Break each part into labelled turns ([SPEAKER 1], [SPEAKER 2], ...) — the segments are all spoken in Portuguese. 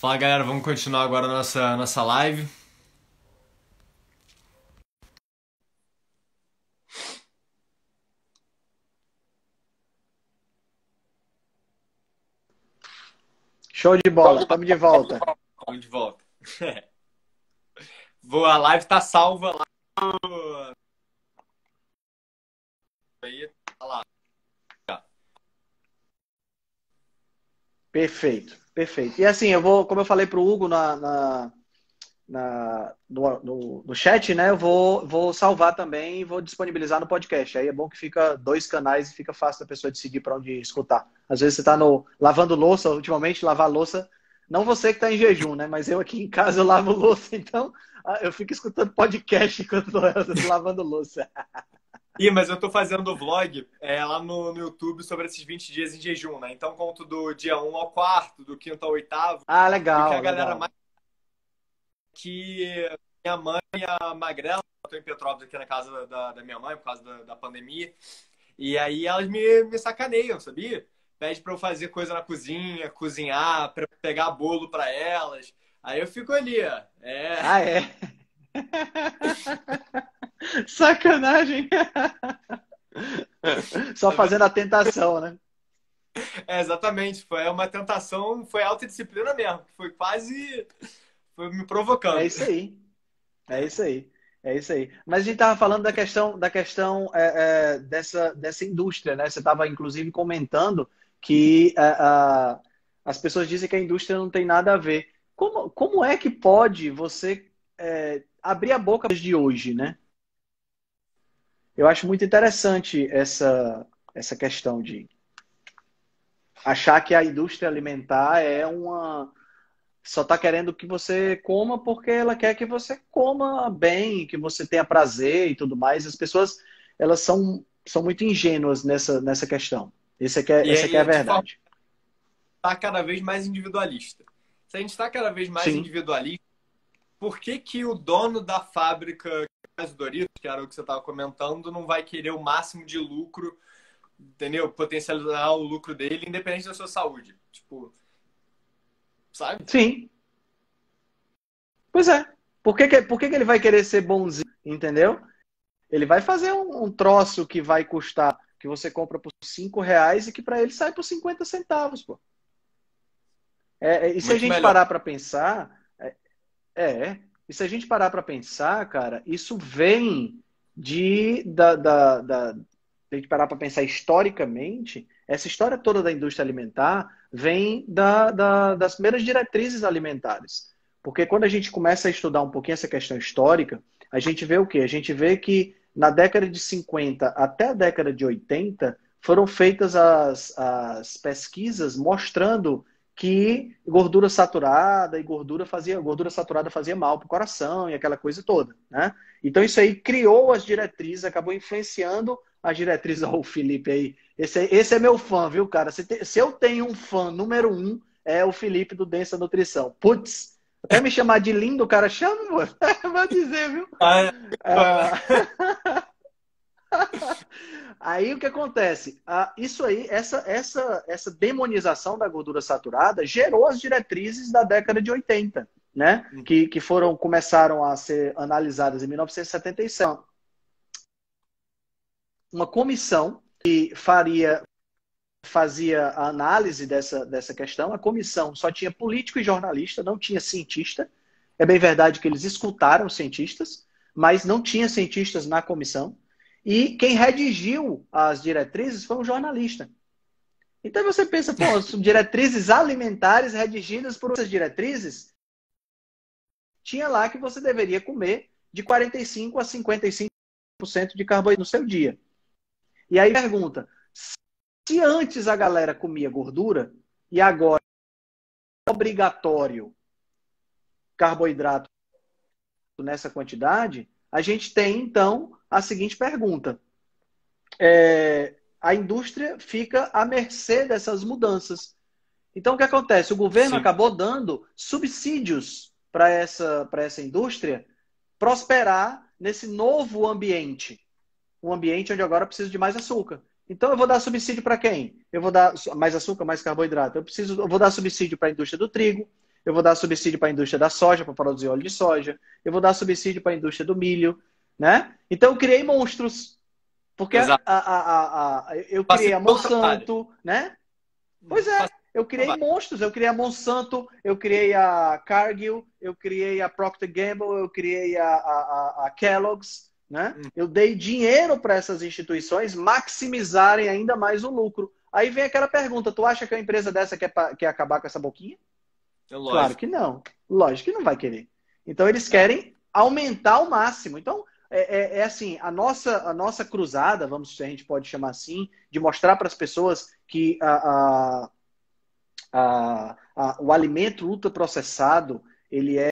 [SPEAKER 1] Fala galera, vamos continuar agora a nossa live.
[SPEAKER 2] Show de bola, estamos de volta.
[SPEAKER 1] Vamos de volta. A live tá salva lá. Aí, tá lá.
[SPEAKER 2] Perfeito, perfeito. E assim, eu vou, como eu falei para o Hugo no chat, né? Eu vou salvar também e vou disponibilizar no podcast. Aí é bom que fica dois canais e fica fácil da pessoa decidir para onde escutar. Às vezes você está lavando louça, ultimamente lavar louça, não você que está em jejum, né? Mas eu aqui em casa eu lavo louça, então eu fico escutando podcast enquanto estou lavando louça.
[SPEAKER 1] Ih, mas eu tô fazendo vlog lá no YouTube sobre esses 20 dias em jejum, né? Então conto do dia 1 ao quarto, do quinto ao oitavo,
[SPEAKER 2] Ah,
[SPEAKER 1] e o que a
[SPEAKER 2] legal,
[SPEAKER 1] galera
[SPEAKER 2] legal.
[SPEAKER 1] mais que minha mãe, a Magrela, eu tô em Petrópolis aqui na casa da minha mãe por causa da pandemia. E aí elas me sacaneiam, sabia? Pede pra eu fazer coisa na cozinha, cozinhar, pra eu pegar bolo pra elas. Aí eu fico ali, ó.
[SPEAKER 2] Ah, é? Sacanagem. Só fazendo a tentação, né?
[SPEAKER 1] Exatamente. Foi uma tentação, foi autodisciplina mesmo. Foi quase. Foi me
[SPEAKER 2] É
[SPEAKER 1] provocando.
[SPEAKER 2] isso aí. É isso aí. É isso aí. Mas a gente estava falando da questão dessa indústria, né? Você estava, inclusive, comentando que as pessoas dizem que a indústria não tem nada a ver. Como é que pode você abrir a boca de hoje, né? Eu acho muito interessante essa questão de achar que a indústria alimentar só está querendo que você coma porque ela quer que você coma bem, que você tenha prazer e tudo mais. As pessoas, elas são muito ingênuas nessa questão.
[SPEAKER 1] E
[SPEAKER 2] Essa que é a
[SPEAKER 1] aí, de forma
[SPEAKER 2] verdade.
[SPEAKER 1] tá cada vez mais individualista. Se a gente está cada vez mais
[SPEAKER 2] Sim,
[SPEAKER 1] individualista, por que que o dono da fábrica que faz o Doritos, que era o que você estava comentando, não vai querer o máximo de lucro, entendeu? Potencializar o lucro dele, independente da sua saúde. Tipo, sabe?
[SPEAKER 2] sim. Pois é. Por que que ele vai querer ser bonzinho, entendeu? Ele vai fazer um troço que vai custar, que você compra por R$ 5 e que para ele sai por 50 centavos, pô. E se a
[SPEAKER 1] Muito
[SPEAKER 2] gente
[SPEAKER 1] melhor.
[SPEAKER 2] parar para pensar, e se a gente parar para pensar, cara, isso vem se a gente parar para pensar historicamente, essa história toda da indústria alimentar vem das primeiras diretrizes alimentares. Porque quando a gente começa a estudar um pouquinho essa questão histórica, a gente vê o quê? A gente vê que na década de 50 até a década de 80 foram feitas as pesquisas mostrando que gordura saturada e gordura saturada fazia mal para o coração e aquela coisa toda, né? Então isso aí criou as diretrizes, acabou influenciando as diretrizes. Ó, o Felipe aí, esse é meu fã, viu, cara? Se eu tenho um fã número um, é o Felipe do Densa Nutrição. Putz, até me chamar de lindo, cara, chama, mano. Vai dizer, viu?
[SPEAKER 1] Ah,
[SPEAKER 2] Ah, Aí o que acontece? Isso aí, essa demonização da gordura saturada gerou as diretrizes da década de 80, né? Que começaram a ser analisadas em 1977. Uma comissão que fazia a análise dessa questão. A comissão só tinha político e jornalista, não tinha cientista. É bem verdade que eles escutaram cientistas, mas não tinha cientistas na comissão. E quem redigiu as diretrizes foi um jornalista. Então você pensa, pô, diretrizes alimentares redigidas por essas diretrizes, tinha lá que você deveria comer de 45 a 55% de carboidrato no seu dia. E aí pergunta, se antes a galera comia gordura e agora é obrigatório carboidrato nessa quantidade, a gente tem então a seguinte pergunta: a indústria fica à mercê dessas mudanças. Então, o que acontece? O governo
[SPEAKER 1] sim.
[SPEAKER 2] acabou dando subsídios para essa indústria prosperar nesse novo ambiente. Um ambiente onde agora eu preciso de mais açúcar. Então, eu vou dar subsídio para quem? Eu vou dar mais açúcar, mais carboidrato. Eu vou dar subsídio para a indústria do trigo, eu vou dar subsídio para a indústria da soja, para produzir óleo de soja, eu vou dar subsídio para a indústria do milho, né? Então eu criei monstros, porque
[SPEAKER 1] Exato.
[SPEAKER 2] eu criei a
[SPEAKER 1] Facilitou o trabalho.
[SPEAKER 2] Monsanto, né? Pois é,
[SPEAKER 1] Facilitou
[SPEAKER 2] eu
[SPEAKER 1] o
[SPEAKER 2] criei
[SPEAKER 1] trabalho.
[SPEAKER 2] monstros, eu criei a Monsanto, eu criei a Cargill, eu criei a Procter Gamble, eu criei a Kellogg's, né? Eu dei dinheiro para essas instituições maximizarem ainda mais o lucro. Aí vem aquela pergunta, tu acha que uma empresa dessa quer acabar com essa boquinha?
[SPEAKER 1] É
[SPEAKER 2] Claro
[SPEAKER 1] lógico.
[SPEAKER 2] que não. Lógico que não vai querer. Então eles
[SPEAKER 1] É.
[SPEAKER 2] querem aumentar ao máximo. Então é assim, a nossa cruzada, vamos, se a gente pode chamar assim, de mostrar para as pessoas que o alimento ultraprocessado, ele é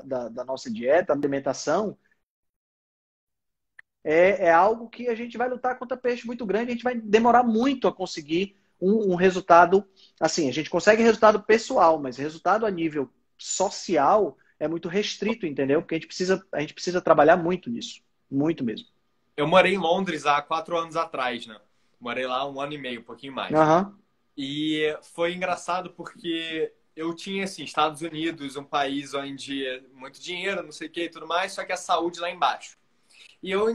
[SPEAKER 2] da nossa dieta, da alimentação, é algo que a gente vai lutar contra peixe muito grande, a gente vai demorar muito a conseguir um resultado, assim, a gente consegue resultado pessoal, mas resultado a nível social é muito restrito, entendeu? Porque a gente precisa trabalhar muito nisso, muito mesmo.
[SPEAKER 1] Eu morei em Londres há 4 anos atrás, né? Morei lá 1 ano e meio, um pouquinho mais.
[SPEAKER 2] Aham,
[SPEAKER 1] E foi engraçado porque eu tinha, assim, Estados Unidos, um país onde é muito dinheiro, não sei o que e tudo mais, só que a saúde lá embaixo. E eu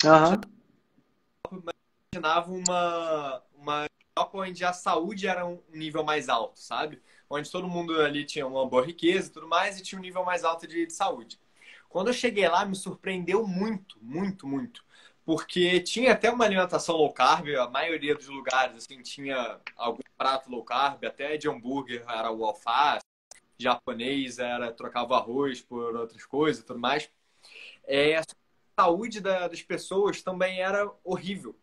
[SPEAKER 2] aham,
[SPEAKER 1] imaginava uma Europa onde a saúde era um nível mais alto, sabe? Onde todo mundo ali tinha uma boa riqueza e tudo mais, e tinha um nível mais alto de saúde. Quando eu cheguei lá, me surpreendeu muito, muito, muito. Porque tinha até uma alimentação low carb, a maioria dos lugares, assim, tinha algum prato low carb, até de hambúrguer era o alface, japonês era trocava arroz por outras coisas e tudo mais. A saúde das pessoas também era horrível.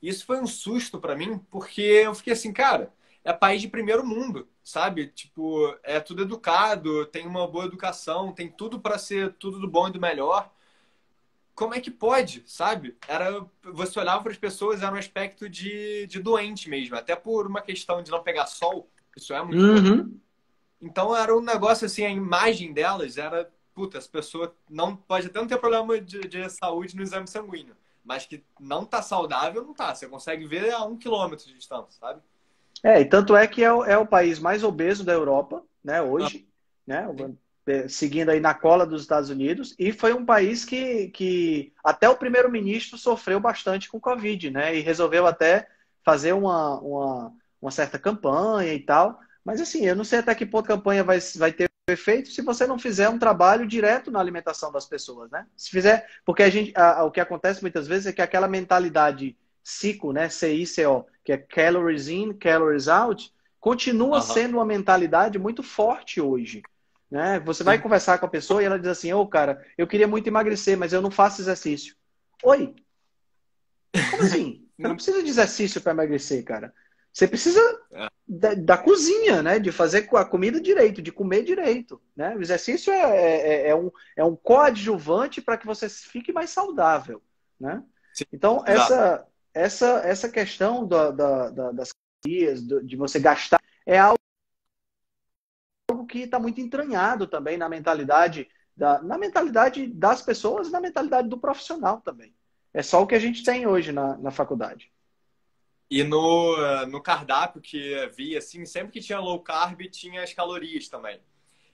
[SPEAKER 1] Isso foi um susto pra mim, porque eu fiquei assim, cara, é país de primeiro mundo, sabe? Tipo, é tudo educado, tem uma boa educação, tem tudo pra ser tudo do bom e do melhor. Como é que pode, sabe? Você olhava para as pessoas, era um aspecto de doente mesmo, até por uma questão de não pegar sol, isso é muito comum.
[SPEAKER 2] uhum.
[SPEAKER 1] Então era um negócio assim, a imagem delas era, puta, as pessoas não pode até não ter problema de saúde no exame sanguíneo, mas que não tá saudável, não tá. Você consegue ver a 1 quilômetro de distância, sabe?
[SPEAKER 2] E tanto é que é o país mais obeso da Europa, né,
[SPEAKER 1] Ah,
[SPEAKER 2] hoje, né,
[SPEAKER 1] sim.
[SPEAKER 2] seguindo aí na cola dos Estados Unidos, e foi um país que até o primeiro-ministro sofreu bastante com Covid, né, e resolveu até fazer uma certa campanha e tal, mas assim, eu não sei até que ponto a campanha vai ter efeito se você não fizer um trabalho direto na alimentação das pessoas, né, se fizer, porque o que acontece muitas vezes é que aquela mentalidade CICO, né? CICO, que é Calories In, Calories Out, continua
[SPEAKER 1] Aham.
[SPEAKER 2] sendo uma mentalidade muito forte hoje. Né? Você vai
[SPEAKER 1] Sim.
[SPEAKER 2] conversar com a pessoa e ela diz assim, ô cara, eu queria muito emagrecer, mas eu não faço exercício. Oi, como assim? Você não
[SPEAKER 1] Não-
[SPEAKER 2] precisa de exercício para emagrecer, cara. Você precisa
[SPEAKER 1] é,
[SPEAKER 2] da cozinha, né? De fazer a comida direito, de comer direito. Né? O exercício é um coadjuvante para que você fique mais saudável. Né?
[SPEAKER 1] sim,
[SPEAKER 2] Então,
[SPEAKER 1] exato.
[SPEAKER 2] essa questão das calorias, de você gastar, é algo que está muito entranhado também na mentalidade das pessoas e na mentalidade do profissional também. É só o que a gente tem hoje na faculdade.
[SPEAKER 1] E no cardápio que via, assim, sempre que tinha low carb, tinha as calorias também.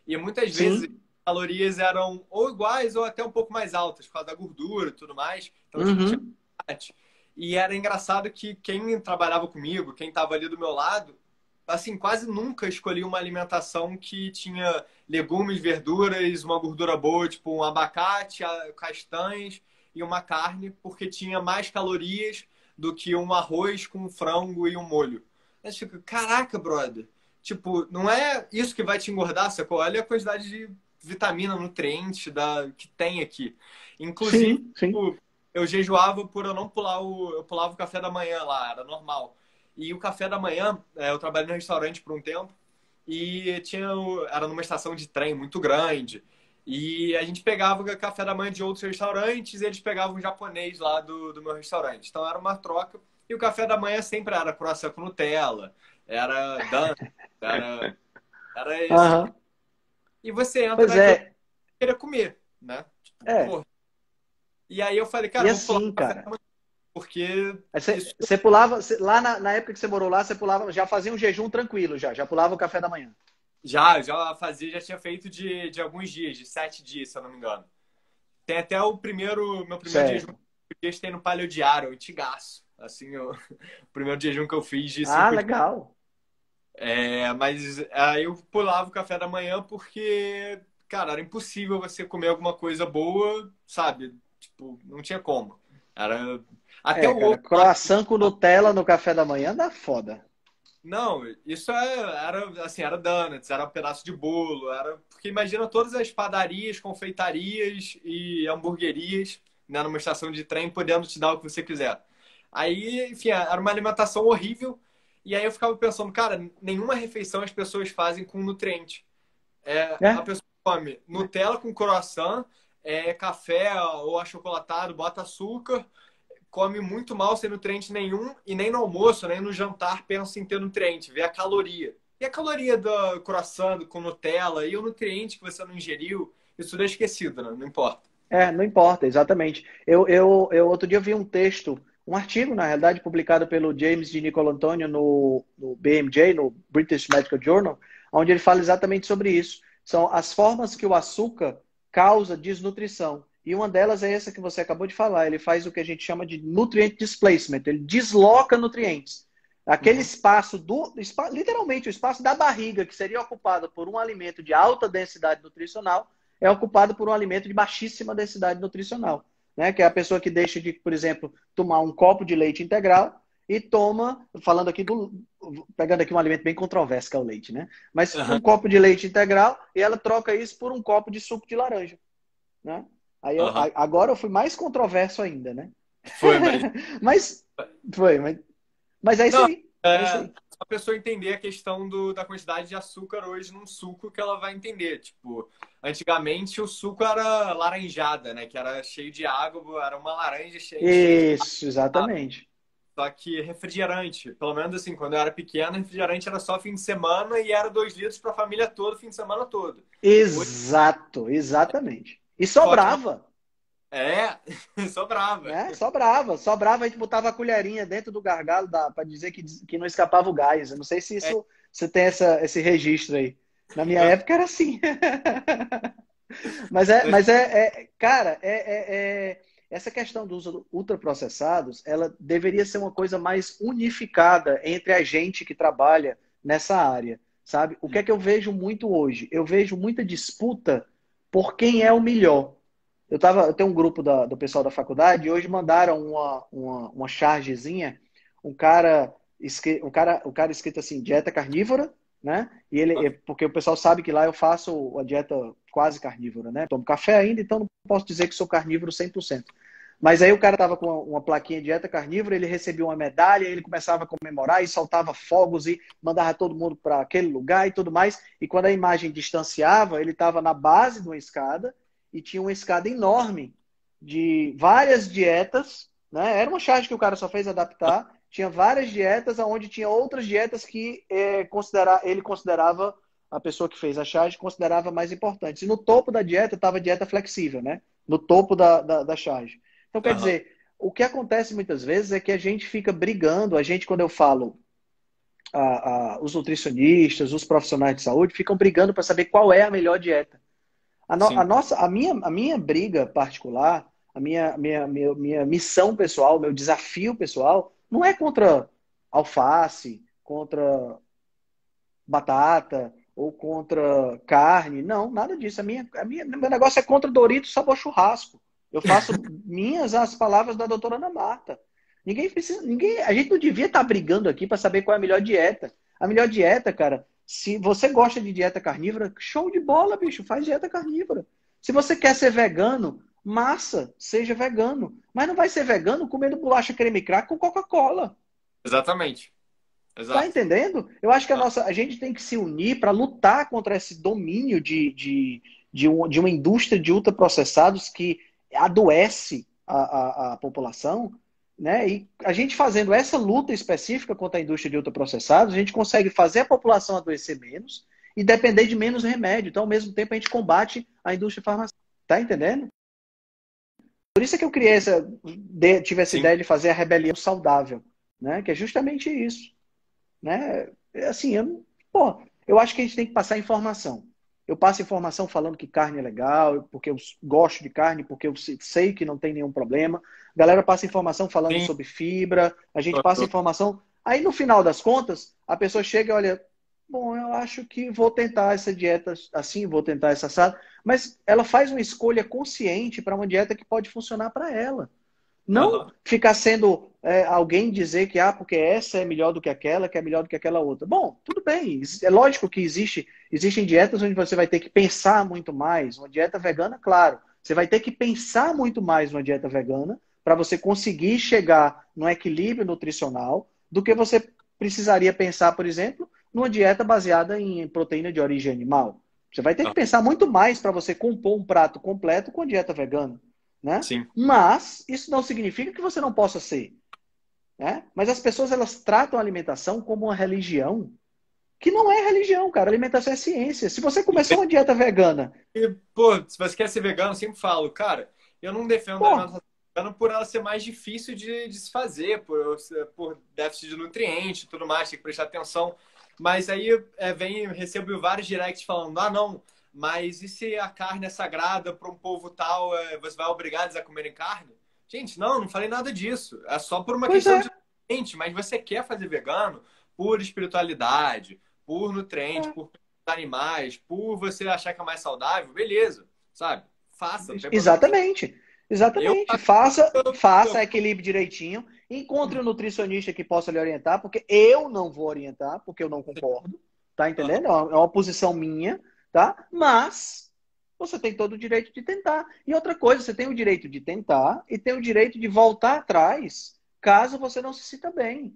[SPEAKER 1] E muitas vezes as
[SPEAKER 2] Sim.
[SPEAKER 1] calorias eram ou iguais ou até um pouco mais altas, por causa da gordura e tudo mais. Então tinha
[SPEAKER 2] Uhum.
[SPEAKER 1] chocolate. E era engraçado que quem trabalhava comigo, quem estava ali do meu lado, assim, quase nunca escolhia uma alimentação que tinha legumes, verduras, uma gordura boa, tipo um abacate, castanhas e uma carne, porque tinha mais calorias do que um arroz com frango e um molho. Aí você fica, caraca, brother. Tipo, não é isso que vai te engordar, sacou? Olha a quantidade de vitamina, nutriente que tem aqui. Inclusive,
[SPEAKER 2] Sim, sim.
[SPEAKER 1] tipo, eu jejuava por eu não pular eu pulava o café da manhã lá, era normal. E o café da manhã, eu trabalhei no restaurante por um tempo e era numa estação de trem muito grande. E a gente pegava o café da manhã de outros restaurantes e eles pegavam o japonês lá do meu restaurante. Então era uma troca. E o café da manhã sempre era croissant com Nutella, era dan, era, era esse tipo.
[SPEAKER 2] Aham.
[SPEAKER 1] E você entra
[SPEAKER 2] Pois
[SPEAKER 1] naquilo que
[SPEAKER 2] é.
[SPEAKER 1] você queria comer, né? Tipo,
[SPEAKER 2] É.
[SPEAKER 1] pô. E aí eu falei,
[SPEAKER 2] E
[SPEAKER 1] cara, vou pular
[SPEAKER 2] assim,
[SPEAKER 1] o café da
[SPEAKER 2] cara.
[SPEAKER 1] manhã, porque
[SPEAKER 2] Aí
[SPEAKER 1] isso
[SPEAKER 2] Você você pulava, lá na época que você morou lá, você pulava, já fazia um jejum tranquilo, já pulava o café da manhã.
[SPEAKER 1] Já fazia, já tinha feito de alguns dias, de 7 dias, se eu não me engano. Tem até meu primeiro jejum
[SPEAKER 2] Certo.
[SPEAKER 1] que eu tem no Paleo Diário, antigaço. Assim, o primeiro jejum que eu fiz de
[SPEAKER 2] Ah,
[SPEAKER 1] 5 dias.
[SPEAKER 2] legal.
[SPEAKER 1] Mas aí eu pulava o café da manhã porque, cara, era impossível você comer alguma coisa boa, sabe? Tipo, não tinha como. Era... Até
[SPEAKER 2] É,
[SPEAKER 1] o
[SPEAKER 2] cara,
[SPEAKER 1] ovo lá.
[SPEAKER 2] croissant com Nutella no café da manhã dá foda.
[SPEAKER 1] Não, era assim, era donuts, era um pedaço de bolo, era porque imagina todas as padarias, confeitarias e hamburguerias, né, numa estação de trem podendo te dar o que você quiser. Aí, enfim, era uma alimentação horrível. E aí eu ficava pensando, cara, nenhuma refeição as pessoas fazem com nutriente. A
[SPEAKER 2] É,
[SPEAKER 1] pessoa come Nutella com croissant, café ou achocolatado, bota açúcar, come muito mal sem nutriente nenhum e nem no almoço, nem no jantar pensa em ter nutriente, vê a caloria. E a caloria do croissant com Nutella e o nutriente que você não ingeriu, isso tudo é esquecido, né? Não importa.
[SPEAKER 2] não importa, exatamente. Eu outro dia vi um texto, um artigo, na realidade, publicado pelo James de Nicolantonio no BMJ, no British Medical Journal, onde ele fala exatamente sobre isso. São as formas que o açúcar causa desnutrição. E uma delas é essa que você acabou de falar. Ele faz o que a gente chama de nutrient displacement. Ele desloca nutrientes. Aquele
[SPEAKER 1] Uhum.
[SPEAKER 2] espaço literalmente o espaço da barriga que seria ocupado por um alimento de alta densidade nutricional é ocupado por um alimento de baixíssima densidade nutricional, né? Que é a pessoa que deixa de, por exemplo, tomar um copo de leite integral e toma, pegando aqui um alimento bem controverso que é o leite, né? Mas um
[SPEAKER 1] Uhum.
[SPEAKER 2] copo de leite integral e ela troca isso por um copo de suco de laranja, né?
[SPEAKER 1] Uhum.
[SPEAKER 2] Agora eu fui mais controverso ainda, né?
[SPEAKER 1] Foi, mas.
[SPEAKER 2] Mas foi, mas é isso
[SPEAKER 1] Não,
[SPEAKER 2] aí. É isso aí.
[SPEAKER 1] só a pessoa entender a questão da quantidade de açúcar hoje num suco que ela vai entender. Tipo, antigamente o suco era laranjada, né? Que era cheio de água, era uma laranja cheia de
[SPEAKER 2] Isso,
[SPEAKER 1] água.
[SPEAKER 2] exatamente.
[SPEAKER 1] Só que refrigerante, pelo menos assim, quando eu era pequeno, refrigerante era só fim de semana e era 2 litros para a família toda, fim de semana todo. Hoje,
[SPEAKER 2] Exato, exatamente. E
[SPEAKER 1] só que não
[SPEAKER 2] sobrava.
[SPEAKER 1] é, sobrava.
[SPEAKER 2] Né? Sobrava, sobrava, a gente botava a colherinha dentro do gargalo para dizer que não escapava o gás. Eu não sei se
[SPEAKER 1] É,
[SPEAKER 2] isso você tem esse registro aí. Na minha
[SPEAKER 1] eu,
[SPEAKER 2] época era assim. Cara, essa questão dos ultraprocessados, ela deveria ser uma coisa mais unificada entre a gente que trabalha nessa área, sabe? O que é que eu vejo muito hoje? Eu vejo muita disputa por quem é o melhor. Eu tenho um grupo do pessoal da faculdade e hoje mandaram uma chargezinha, um cara escrito assim, dieta carnívora, né? Porque o pessoal sabe que lá eu faço a dieta quase carnívora, né? Tomo café ainda, então não posso dizer que sou carnívoro 100%. Mas aí o cara tava com uma plaquinha de dieta carnívora, ele recebia uma medalha, ele começava a comemorar e soltava fogos e mandava todo mundo para aquele lugar e tudo mais. E quando a imagem distanciava, ele estava na base de uma escada e tinha uma escada enorme de várias dietas, né? Era uma charge que o cara só fez adaptar. Tinha várias dietas, onde tinha outras dietas que ele considerava, a pessoa que fez a charge considerava mais importantes. E no topo da dieta estava a dieta flexível, né? No topo da charge. Então, quer
[SPEAKER 1] aham,
[SPEAKER 2] dizer, o que acontece muitas vezes é que a gente fica brigando, quando eu falo, os nutricionistas, os profissionais de saúde, ficam brigando para saber qual é a melhor dieta.
[SPEAKER 1] sim.
[SPEAKER 2] A minha briga particular, minha missão pessoal, meu desafio pessoal, não é contra alface, contra batata ou contra carne. Não, nada disso. Meu negócio é contra Doritos sabor churrasco. Eu faço minhas as palavras da doutora Ana Marta. A gente não devia estar brigando aqui para saber qual é a melhor dieta. A melhor dieta, cara, se você gosta de dieta carnívora, show de bola, bicho, faz dieta carnívora. Se você quer ser vegano, massa, seja vegano. Mas não vai ser vegano comendo bolacha creme crack com Coca-Cola.
[SPEAKER 1] Exatamente.
[SPEAKER 2] Tá
[SPEAKER 1] Exato.
[SPEAKER 2] entendendo? Eu acho que
[SPEAKER 1] Ah,
[SPEAKER 2] a gente tem que se unir para lutar contra esse domínio de uma indústria de ultraprocessados que adoece a população, né? E a gente fazendo essa luta específica contra a indústria de ultraprocessados, a gente consegue fazer a população adoecer menos e depender de menos remédio. Então, ao mesmo tempo, a gente combate a indústria farmacêutica. Tá entendendo? Por isso é que eu tive essa
[SPEAKER 1] sim.
[SPEAKER 2] ideia de fazer a rebelião saudável, né? Que é justamente isso, né? Assim, pô, Eu acho que a gente tem que passar informação. Eu passo informação falando que carne é legal, porque eu gosto de carne, porque eu sei que não tem nenhum problema. A galera passa informação falando
[SPEAKER 1] Sim.
[SPEAKER 2] sobre fibra, a gente passa informação. Aí, no final das contas, a pessoa chega e olha, bom, eu acho que vou tentar essa dieta assim, vou tentar essa assada. Mas ela faz uma escolha consciente para uma dieta que pode funcionar para ela. Não
[SPEAKER 1] Aham.
[SPEAKER 2] ficar sendo alguém dizer que porque essa é melhor do que é melhor do que aquela outra. Bom, tudo bem. É lógico que existem dietas onde você vai ter que pensar muito mais. Uma dieta vegana, claro. Você vai ter que pensar muito mais numa dieta vegana para você conseguir chegar num equilíbrio nutricional do que você precisaria pensar, por exemplo, numa dieta baseada em proteína de origem animal. Você vai ter que
[SPEAKER 1] Ah,
[SPEAKER 2] pensar muito mais para você compor um prato completo com a dieta vegana, né?
[SPEAKER 1] sim.
[SPEAKER 2] Mas isso não significa que você não possa ser, né? Mas as pessoas elas tratam a alimentação como uma religião, que não é religião, cara. Alimentação é ciência. Se você começar uma dieta vegana,
[SPEAKER 1] E, pô, se você quer ser vegano, eu sempre falo, cara, eu não defendo a
[SPEAKER 2] pô,
[SPEAKER 1] alimentação vegana por ela ser mais difícil de se fazer, por déficit de nutrientes e tudo mais, tem que prestar atenção. Mas aí recebo vários directs falando, ah, não, mas e se a carne é sagrada para um povo tal, você vai obrigar eles a comerem carne? Gente, não falei nada disso. É só por uma
[SPEAKER 2] pois
[SPEAKER 1] questão
[SPEAKER 2] é.
[SPEAKER 1] de nutriente, mas você quer fazer vegano por espiritualidade, por nutriente,
[SPEAKER 2] É.
[SPEAKER 1] por animais, por você achar que é mais saudável, beleza, sabe? Faça, não tem problema nenhum.
[SPEAKER 2] Exatamente.
[SPEAKER 1] Eu
[SPEAKER 2] Exatamente. Faça equilíbrio direitinho. Encontre um nutricionista que possa lhe orientar, porque eu não vou orientar, porque eu não concordo. Tá
[SPEAKER 1] Aham,
[SPEAKER 2] entendendo? É uma posição minha, tá? Mas você tem todo o direito de tentar. E outra coisa, você tem o direito de tentar e tem o direito de voltar atrás caso você não se sinta bem.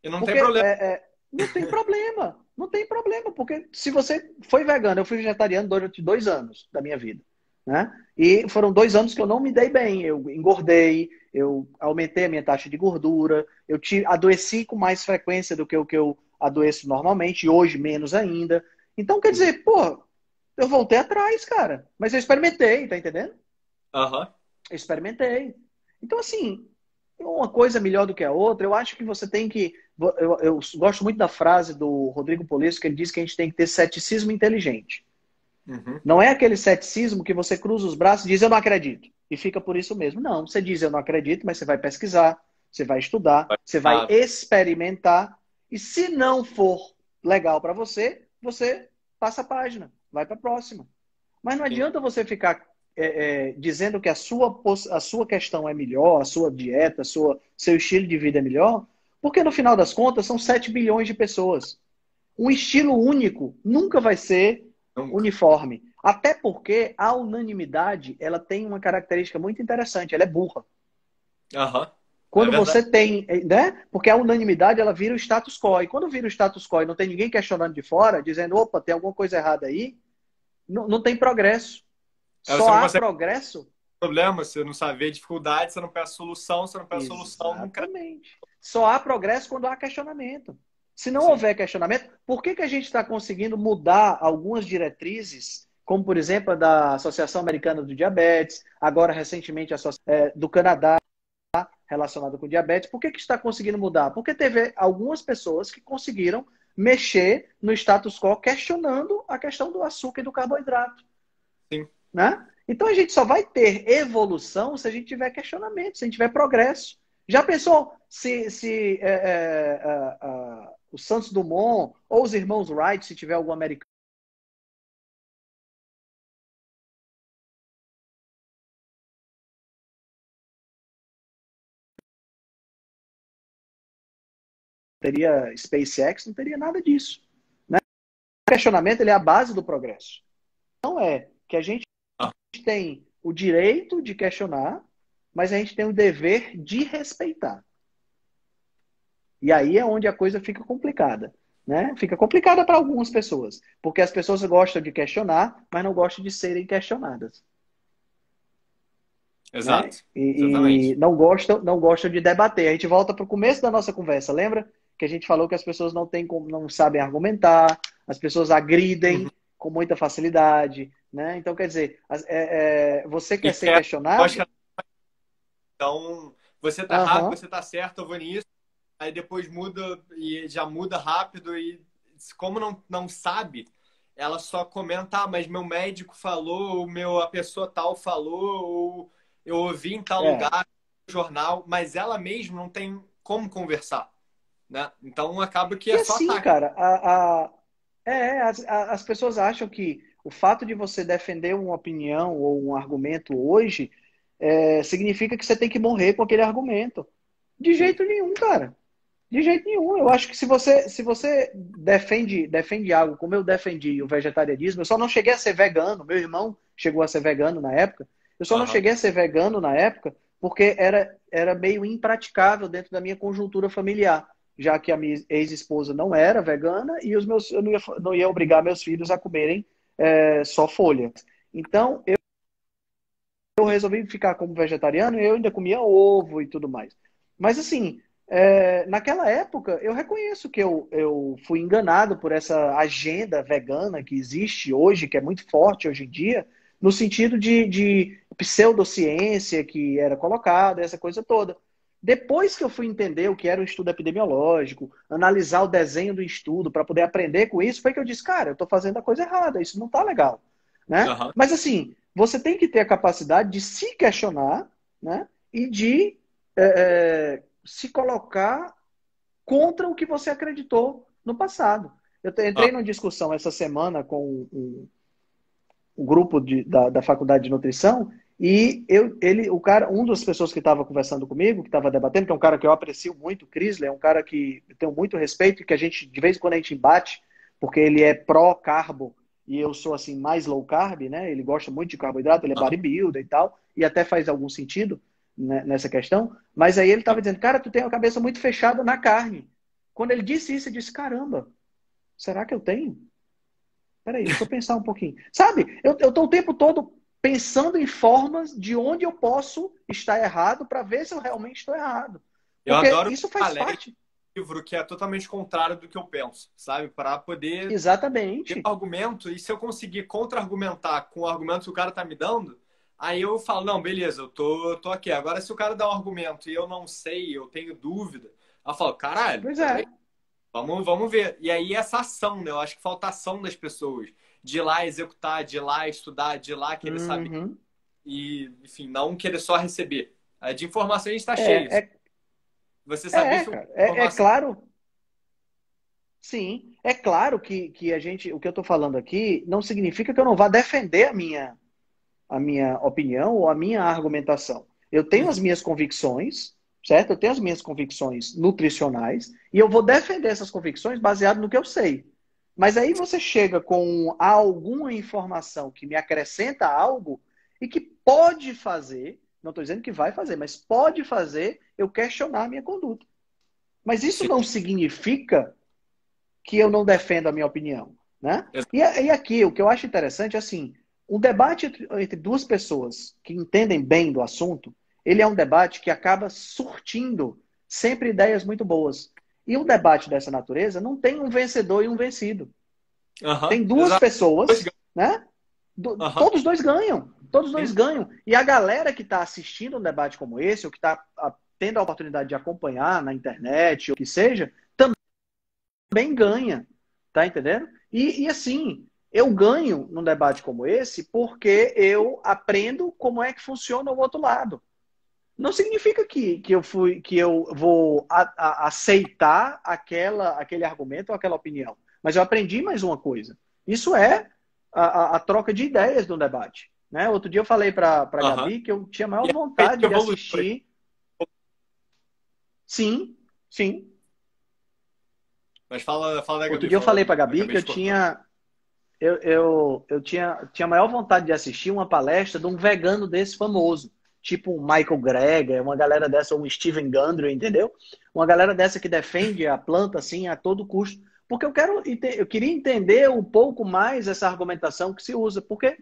[SPEAKER 1] e não tem
[SPEAKER 2] Porque
[SPEAKER 1] problema.
[SPEAKER 2] não tem problema. Não tem problema. Porque se você foi vegano, eu fui vegetariano durante 2 anos da minha vida. Né? E foram 2 anos que eu não me dei bem. Eu engordei, eu aumentei a minha taxa de gordura, adoeci com mais frequência do que o que eu adoeço normalmente, e hoje menos ainda. Então, quer dizer, pô, eu voltei atrás, cara. Mas eu experimentei, tá entendendo?
[SPEAKER 1] Aham,
[SPEAKER 2] Eu experimentei. Então, assim, uma coisa melhor do que a outra, eu acho que você tem que. Eu gosto muito da frase do Rodrigo Poliço, que ele diz que a gente tem que ter ceticismo inteligente.
[SPEAKER 1] uhum,
[SPEAKER 2] Não é aquele ceticismo que você cruza os braços e diz eu não acredito. E fica por isso mesmo. Não, você diz eu não acredito, mas você vai pesquisar, você vai estudar, você vai
[SPEAKER 1] ah,
[SPEAKER 2] experimentar. E se não for legal para você, você passa a página, vai para a próxima. Mas não
[SPEAKER 1] sim.
[SPEAKER 2] adianta você ficar dizendo que a sua questão é melhor, a sua dieta, seu estilo de vida é melhor, porque no final das contas são 7 bilhões de pessoas. Um estilo único nunca vai ser
[SPEAKER 1] Nunca.
[SPEAKER 2] uniforme. Até porque a unanimidade ela tem uma característica muito interessante, ela é burra.
[SPEAKER 1] Aham, é
[SPEAKER 2] Quando
[SPEAKER 1] verdade.
[SPEAKER 2] você tem, né? Porque a unanimidade ela vira o status quo. E quando vira o status quo e não tem ninguém questionando de fora, dizendo, opa, tem alguma coisa errada aí, não tem progresso.
[SPEAKER 1] Aí
[SPEAKER 2] Só
[SPEAKER 1] você não
[SPEAKER 2] há
[SPEAKER 1] consegue
[SPEAKER 2] progresso.
[SPEAKER 1] problema, você não sabe ver dificuldade, você não peça solução, você não peça solução, não cresce.
[SPEAKER 2] Exatamente. Só há progresso quando há questionamento. Se não
[SPEAKER 1] Sim.
[SPEAKER 2] houver questionamento, por que a gente está conseguindo mudar algumas diretrizes, como por exemplo a da Associação Americana do Diabetes, agora recentemente a do Canadá relacionada com diabetes, por que está conseguindo mudar? Porque teve algumas pessoas que conseguiram mexer no status quo questionando a questão do açúcar e do carboidrato.
[SPEAKER 1] Sim.
[SPEAKER 2] Né? Então a gente só vai ter evolução se a gente tiver questionamento, se a gente tiver progresso. Já pensou se o Santos Dumont ou os irmãos Wright, se tiver algum americano, teria SpaceX, não teria nada disso. Né? O questionamento ele é a base do progresso. Não é que a gente
[SPEAKER 1] Ah,
[SPEAKER 2] tem o direito de questionar, mas a gente tem o dever de respeitar. E aí é onde a coisa fica complicada. Né? Fica complicada para algumas pessoas, porque as pessoas gostam de questionar, mas não gostam de serem questionadas. Né?
[SPEAKER 1] exato.
[SPEAKER 2] E
[SPEAKER 1] Exatamente.
[SPEAKER 2] não gostam de debater. A gente volta para o começo da nossa conversa, lembra? Que a gente falou que as pessoas não sabem argumentar, as pessoas
[SPEAKER 1] Uhum.
[SPEAKER 2] agridem com muita facilidade. Né? Então, quer dizer, você
[SPEAKER 1] E
[SPEAKER 2] quer ser
[SPEAKER 1] quer,
[SPEAKER 2] questionado?
[SPEAKER 1] lógica, então, você tá rápido,
[SPEAKER 2] Aham.
[SPEAKER 1] você tá certo, eu vou nisso, aí depois muda e já muda rápido e como não sabe, ela só comenta, ah, mas meu médico falou, a pessoa tal falou, ou eu ouvi em tal
[SPEAKER 2] É.
[SPEAKER 1] lugar, no jornal, mas ela mesma não tem como conversar, né? Então acaba que é
[SPEAKER 2] E
[SPEAKER 1] só
[SPEAKER 2] assim,
[SPEAKER 1] ataque.
[SPEAKER 2] cara, as pessoas acham que o fato de você defender uma opinião ou um argumento hoje significa que você tem que morrer com aquele argumento. De
[SPEAKER 1] Sim.
[SPEAKER 2] jeito nenhum, cara. De jeito nenhum. Eu acho que se você defende algo como eu defendi o vegetarianismo, eu só não cheguei a ser vegano. Meu irmão chegou a ser vegano na época. Eu só não
[SPEAKER 1] Aham.
[SPEAKER 2] cheguei a ser vegano na época porque era meio impraticável dentro da minha conjuntura familiar, já que a minha ex-esposa não era vegana e eu não ia obrigar meus filhos a comerem só folha. Então, eu resolvi ficar como vegetariano e eu ainda comia ovo e tudo mais. Mas assim, naquela época, eu reconheço que eu fui enganado por essa agenda vegana que existe hoje, que é muito forte hoje em dia, no sentido de pseudociência que era colocada, essa coisa toda. Depois que eu fui entender o que era um estudo epidemiológico, analisar o desenho do estudo para poder aprender com isso, foi que eu disse, cara, eu estou fazendo a coisa errada, isso não está legal, né?
[SPEAKER 1] Aham.
[SPEAKER 2] Mas assim, você tem que ter a capacidade de se questionar, né? E de se colocar contra o que você acreditou no passado. Eu
[SPEAKER 1] Ah,
[SPEAKER 2] entrei numa discussão essa semana com um grupo da faculdade de nutrição e o cara, um das pessoas que estava conversando comigo, que estava debatendo, que é um cara que eu aprecio muito, o Crisler, é um cara que eu tenho muito respeito e que a gente, de vez em quando, a gente embate, porque ele é pró-carbo e eu sou, assim, mais low carb, né? Ele gosta muito de carboidrato, ele é
[SPEAKER 1] aham.
[SPEAKER 2] bodybuilder e tal, e até faz algum sentido, né, nessa questão. Mas aí ele estava dizendo, cara, tu tem a cabeça muito fechada na carne. Quando ele disse isso, eu disse, caramba, será que eu tenho? Peraí, deixa eu pensar um pouquinho. Sabe, eu estou o tempo todo pensando em formas de onde eu posso estar errado para ver se eu realmente estou errado.
[SPEAKER 1] Eu
[SPEAKER 2] Porque
[SPEAKER 1] adoro
[SPEAKER 2] isso faz
[SPEAKER 1] palestra,
[SPEAKER 2] parte.
[SPEAKER 1] livro que é totalmente contrário do que eu penso, sabe? Para poder ter
[SPEAKER 2] Exatamente.
[SPEAKER 1] um argumento, e se eu conseguir contra-argumentar com o argumento que o cara tá me dando, aí eu falo, não, beleza, tô aqui. Agora, se o cara dá um argumento e eu não sei, eu tenho dúvida, eu falo, caralho,
[SPEAKER 2] Pois
[SPEAKER 1] peraí,
[SPEAKER 2] é.
[SPEAKER 1] vamos ver. E aí essa ação, né? Eu acho que falta ação das pessoas. De ir lá executar, de ir lá estudar, de ir lá querer saber
[SPEAKER 2] Uhum.
[SPEAKER 1] e, enfim, não querer só receber. De informação a gente está cheio.
[SPEAKER 2] É, é,
[SPEAKER 1] Você saber filtrar
[SPEAKER 2] cara. É
[SPEAKER 1] informação.
[SPEAKER 2] claro, sim. É claro que a gente, o que eu estou falando aqui não significa que eu não vá defender a minha opinião ou a minha argumentação. Eu tenho as
[SPEAKER 1] Uhum.
[SPEAKER 2] minhas convicções, certo? Eu tenho as minhas convicções nutricionais e eu vou defender essas convicções baseado no que eu sei. Mas aí você chega com alguma informação que me acrescenta algo e que pode fazer, não estou dizendo que vai fazer, mas pode fazer eu questionar a minha conduta. Mas isso
[SPEAKER 1] Sim.
[SPEAKER 2] não significa que eu não defendo a minha opinião, né?
[SPEAKER 1] Exato.
[SPEAKER 2] E aqui, o que eu acho interessante é assim, um debate entre duas pessoas que entendem bem do assunto, ele é um debate que acaba surtindo sempre ideias muito boas. E um debate dessa natureza não tem um vencedor e um vencido.
[SPEAKER 1] Aham,
[SPEAKER 2] Tem duas
[SPEAKER 1] exato. Dois
[SPEAKER 2] pessoas,
[SPEAKER 1] ganhos.
[SPEAKER 2] né?
[SPEAKER 1] Aham,
[SPEAKER 2] Todos dois ganham. Todos dois
[SPEAKER 1] sim.
[SPEAKER 2] ganham. E a galera que está assistindo um debate como esse, ou que está tendo a oportunidade de acompanhar na internet, ou o que seja, também ganha, tá entendendo? E assim, eu ganho num debate como esse porque eu aprendo como é que funciona o outro lado. Não significa que eu vou aceitar aquele argumento ou aquela opinião, mas eu aprendi mais uma coisa. Isso é a troca de ideias no debate. Né? Outro dia eu falei para a
[SPEAKER 1] Aham.
[SPEAKER 2] Gabi que eu tinha a maior
[SPEAKER 1] E a gente
[SPEAKER 2] vontade de
[SPEAKER 1] evoluiu por aí.
[SPEAKER 2] assistir. Sim, sim.
[SPEAKER 1] Mas fala da
[SPEAKER 2] Outro
[SPEAKER 1] Gabi,
[SPEAKER 2] dia eu falei
[SPEAKER 1] falando,
[SPEAKER 2] para a Gabi
[SPEAKER 1] acabei
[SPEAKER 2] que eu
[SPEAKER 1] te cortando.
[SPEAKER 2] tinha eu tinha a maior vontade de assistir uma palestra de um vegano desse famoso, tipo um Michael Greger, uma galera dessa, um Steven Gundry, entendeu? Uma galera dessa que defende a planta assim a todo custo. Porque eu queria entender um pouco mais essa argumentação que se usa, porque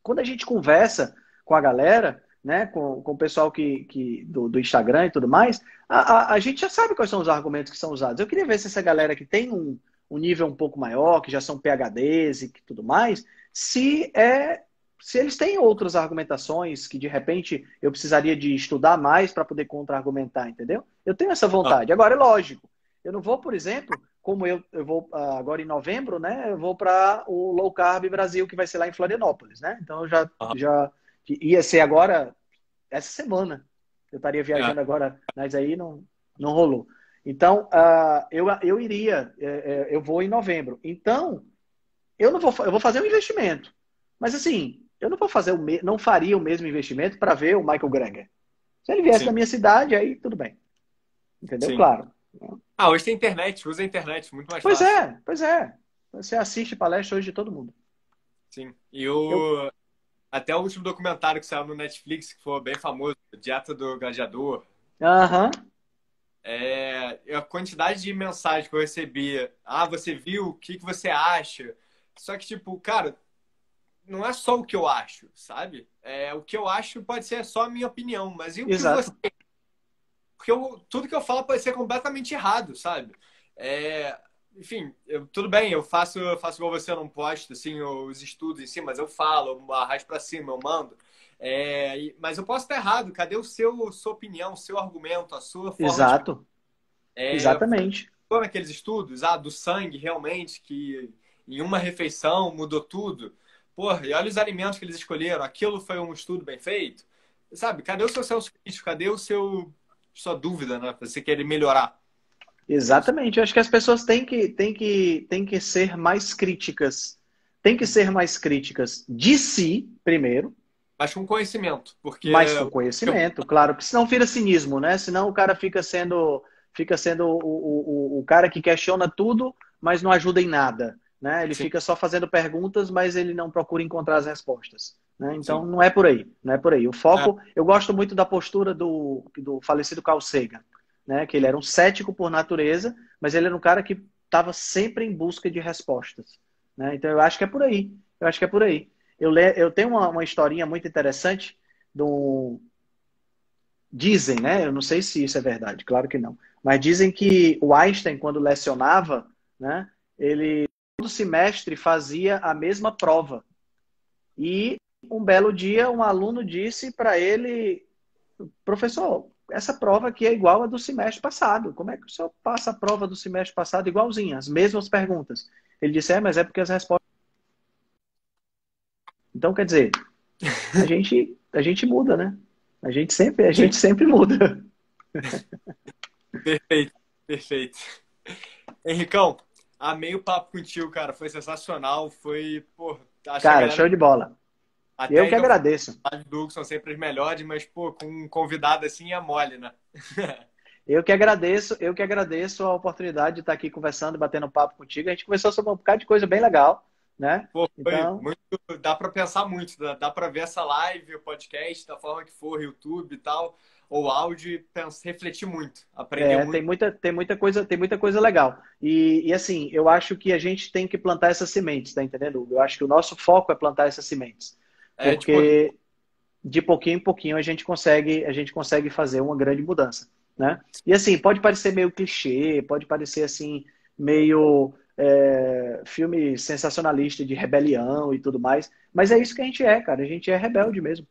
[SPEAKER 2] quando a gente conversa com a galera, né, com o pessoal do Instagram e tudo mais, a gente já sabe quais são os argumentos que são usados. Eu queria ver se essa galera que tem um nível um pouco maior, que já são PhDs e tudo mais, se eles têm outras argumentações que de repente eu precisaria de estudar mais para poder contra-argumentar, entendeu? Eu tenho essa
[SPEAKER 1] Ah,
[SPEAKER 2] vontade. Agora, é lógico, eu não vou, por exemplo, como eu vou agora em novembro, né? Eu vou para o Low Carb Brasil, que vai ser lá em Florianópolis, né? Então eu
[SPEAKER 1] Aham.
[SPEAKER 2] já ia ser agora essa semana. Eu estaria
[SPEAKER 1] É,
[SPEAKER 2] viajando agora, mas aí não rolou. Então, eu iria, eu vou em novembro. Então, eu vou fazer um investimento. Mas assim, eu não vou fazer não faria o mesmo investimento para ver o Michael Greger. Se ele viesse
[SPEAKER 1] sim,
[SPEAKER 2] da minha cidade, aí tudo bem. Entendeu?
[SPEAKER 1] sim.
[SPEAKER 2] Claro.
[SPEAKER 1] Ah, hoje tem internet, usa a internet, muito mais
[SPEAKER 2] Pois
[SPEAKER 1] fácil.
[SPEAKER 2] é, pois é. Você assiste palestra hoje de todo mundo.
[SPEAKER 1] Sim. E
[SPEAKER 2] Eu,
[SPEAKER 1] até o último documentário que saiu no Netflix, que foi bem famoso, Dieta do Gladiador,
[SPEAKER 2] aham,
[SPEAKER 1] a quantidade de mensagem que eu recebia. Ah, você viu? O que que você acha? Só que, tipo, cara, não é só o que eu acho, sabe? O que eu acho pode ser só a minha opinião, mas e o que você.
[SPEAKER 2] exato.
[SPEAKER 1] Porque tudo que eu falo pode ser completamente errado, sabe? É, enfim, tudo bem, eu faço igual você, eu não posto assim, os estudos em si, mas eu falo, eu arrasto pra cima, eu mando. Mas eu posso estar errado. Cadê sua opinião, o seu argumento, a sua forma de.
[SPEAKER 2] Exato. Exatamente.
[SPEAKER 1] Foram aqueles estudos, do sangue realmente, que em uma refeição mudou tudo. Porra, e olha os alimentos que eles escolheram. Aquilo foi um estudo bem feito. Sabe, cadê o seu senso crítico? Cadê sua dúvida, né? Pra você querer melhorar.
[SPEAKER 2] Exatamente. Eu acho que as pessoas têm que ser mais críticas. Têm que ser mais críticas de si, primeiro,
[SPEAKER 1] Mas com conhecimento, porque
[SPEAKER 2] mas com conhecimento, claro, porque senão vira cinismo, né? Senão o cara fica sendo o cara que questiona tudo, mas não ajuda em nada, né? Ele
[SPEAKER 1] sim,
[SPEAKER 2] fica só fazendo perguntas, mas ele não procura encontrar as respostas, né? Então
[SPEAKER 1] sim.
[SPEAKER 2] não é por aí, não é por aí. O
[SPEAKER 1] É,
[SPEAKER 2] foco, eu gosto muito da postura do falecido Carl Sagan, né? Que ele era um cético por natureza, mas ele era um cara que estava sempre em busca de respostas, né? Então eu acho que é por aí, eu acho que é por aí. Eu tenho uma historinha muito interessante do. Dizem, né? Eu não sei se isso é verdade, claro que não. Mas dizem que o Einstein, quando lecionava, né? Ele todo semestre fazia a mesma prova. E um belo dia, um aluno disse para ele, professor, essa prova aqui é igual a do semestre passado. Como é que o senhor passa a prova do semestre passado igualzinha, as mesmas perguntas? Ele disse, mas é porque as respostas. Então, quer dizer, a gente muda, né? A
[SPEAKER 1] sim,
[SPEAKER 2] gente sempre muda.
[SPEAKER 1] perfeito, perfeito. Henricão, amei o papo contigo, cara. Foi sensacional. Pô, acho que a
[SPEAKER 2] Cara,
[SPEAKER 1] galera
[SPEAKER 2] show de bola. Eu
[SPEAKER 1] até
[SPEAKER 2] que
[SPEAKER 1] então
[SPEAKER 2] agradeço.
[SPEAKER 1] as do Hugo são sempre as melhores, mas, pô, com um convidado assim é mole, né?
[SPEAKER 2] Eu que agradeço a oportunidade de estar aqui conversando, batendo papo contigo. A gente conversou sobre um bocado de coisa bem legal, né?
[SPEAKER 1] Pô, foi
[SPEAKER 2] Então,
[SPEAKER 1] muito. Dá pra pensar muito, dá pra ver essa live, o podcast, da forma que for, YouTube e tal, ou áudio, e refletir muito, aprender
[SPEAKER 2] tem
[SPEAKER 1] muito.
[SPEAKER 2] muita coisa legal. E assim, eu acho que a gente tem que plantar essas sementes, tá entendendo, Hugo? Eu acho que o nosso foco é plantar essas sementes.
[SPEAKER 1] De pouquinho.
[SPEAKER 2] Porque de pouquinho em pouquinho a gente consegue fazer uma grande mudança, né? E assim, pode parecer meio clichê, pode parecer assim meio filme sensacionalista de rebelião e tudo mais, mas é isso que a gente é, cara. A gente é rebelde mesmo.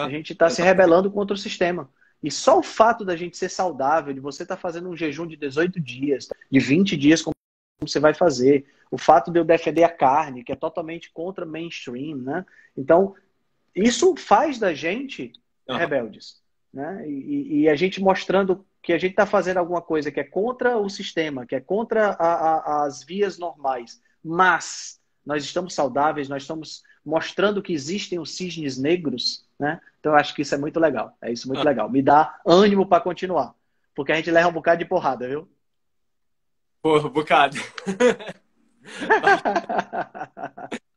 [SPEAKER 2] A
[SPEAKER 1] É,
[SPEAKER 2] gente está se
[SPEAKER 1] exatamente.
[SPEAKER 2] rebelando contra o sistema. E só o fato da gente ser saudável, de você estar fazendo um jejum de 18 dias, de 20 dias, como você vai fazer, o fato de eu defender a carne, que é totalmente contra mainstream, né? Então, isso faz da gente
[SPEAKER 1] Aham.
[SPEAKER 2] rebeldes, né? E a gente mostrando que a gente está fazendo alguma coisa que é contra o sistema, que é contra as vias normais, mas nós estamos saudáveis, nós estamos mostrando que existem os cisnes negros, né? Então eu acho que isso é muito legal, é isso muito
[SPEAKER 1] Ah,
[SPEAKER 2] legal. Me dá ânimo para continuar, porque a gente leva um bocado de porrada, viu?
[SPEAKER 1] pô, um bocado. Mas,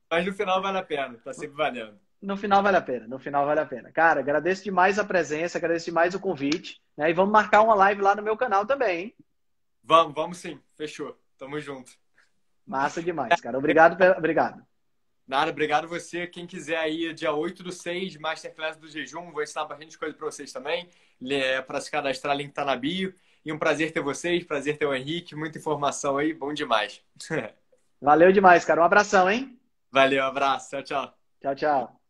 [SPEAKER 1] mas no final vale a pena, tá sempre valendo.
[SPEAKER 2] No final vale a pena, no final vale a pena. Cara, agradeço demais a presença, agradeço demais o convite, né? E vamos marcar uma live lá no meu canal também, hein?
[SPEAKER 1] Vamos sim, fechou. Tamo junto.
[SPEAKER 2] Massa demais, cara. Obrigado.
[SPEAKER 1] Nada, obrigado você. Quem quiser aí, dia 8/6, Masterclass do Jejum, vou ensinar bastante coisa para vocês também. Para se cadastrar, link tá na bio. E um prazer ter vocês, prazer ter o Henrique, muita informação aí, bom demais.
[SPEAKER 2] Valeu demais, cara. Um abração, hein?
[SPEAKER 1] Valeu, abraço, tchau, tchau.
[SPEAKER 2] Tchau, tchau.